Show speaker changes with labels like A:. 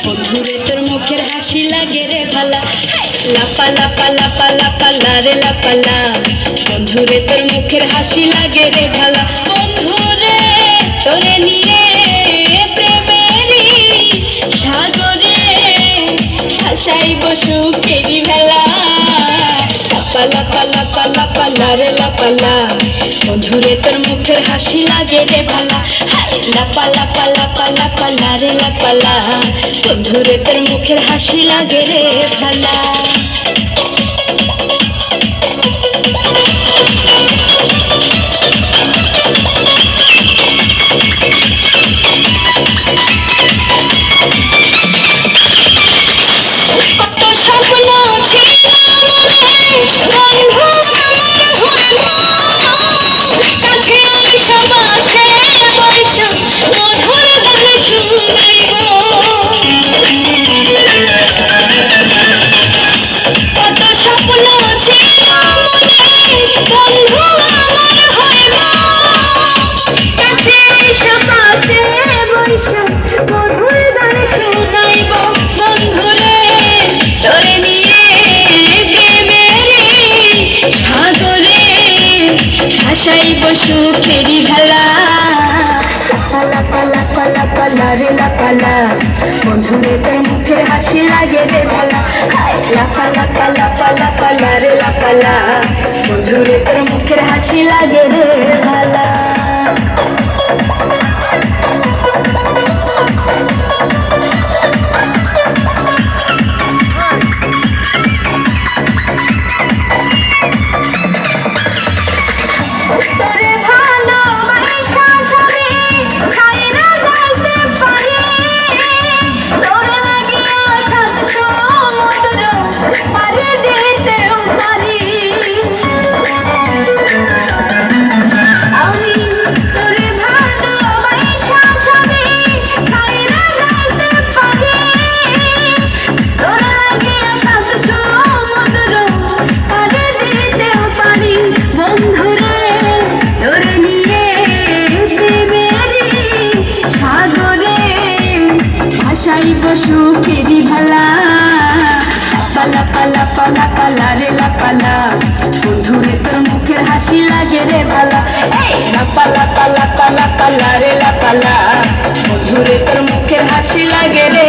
A: বন্ধুরে তোর মুখের হাসি লাগে রে ভালা, লাপা লাপা লাপা লাপা লারে লাপালা। বন্ধুরে তোর মুখের হাসি লাগে রে ভালা, বন্ধুরে তোরে নিয়ে প্রেমেরই সাগরে ভাসাইব সুখেরই ভেলা। লাপা লাপা লাপা লাপা লারে লাপালা। বন্ধুরে তোর মুখের হাসি লাগে রে ভালা, লাপা লাপা লাপা লাপা লারে লাপালা। বন্ধুরে তোর মুখের হাসি লাগে রে ভালা। কত স্বপ্ন ছিল বন্ধু কাছে সবাসে বয়স মধুর গান শুনাইব। কত স্বপ্ন ছিল বন্ধু আমার হইব কাছে সবাসে বয়স মধুর গান শুনাইব। বন্ধুরে তোরে নিয়ে প্রেমেরই সাগরে ভাসাইব সুখেরই ভেলা। লাপা লাপা লাপা লারে লাপালা। বন্ধুরে তোর মুখের হাসি লাগে রে ভালা, লাপা লাপা লাপা লাপা লারে লাপালা। বন্ধুরে তোর মুখের হাসি লাগে রে ভালা। তোরে ভালোবাসা সবে ছাইরা যাইতে পারি, তোরে লাগিয়া সাত সমুদ্র পাড়ি দিতেও পারি। আমি তোরে ভালোবাসা সবে ছাইরা যাইতে পারি, তোরে লাগিয়া সাত সমুদ্র পাড়ি দিতেও পারি। বন্ধুরে তোরে নিয়ে প্রেমেরই সাগরে ভাসাইব সুখেরই ভেলা। লাপা লাপা লাপা লাপা লারে লাপালা। বন্ধুরে তোর মুখের হাসি লাগে রে ভালা, লাপা লাপা লাপা লাপা লারে লাপালা। বন্ধুরে তোর মুখের হাসি লাগে রে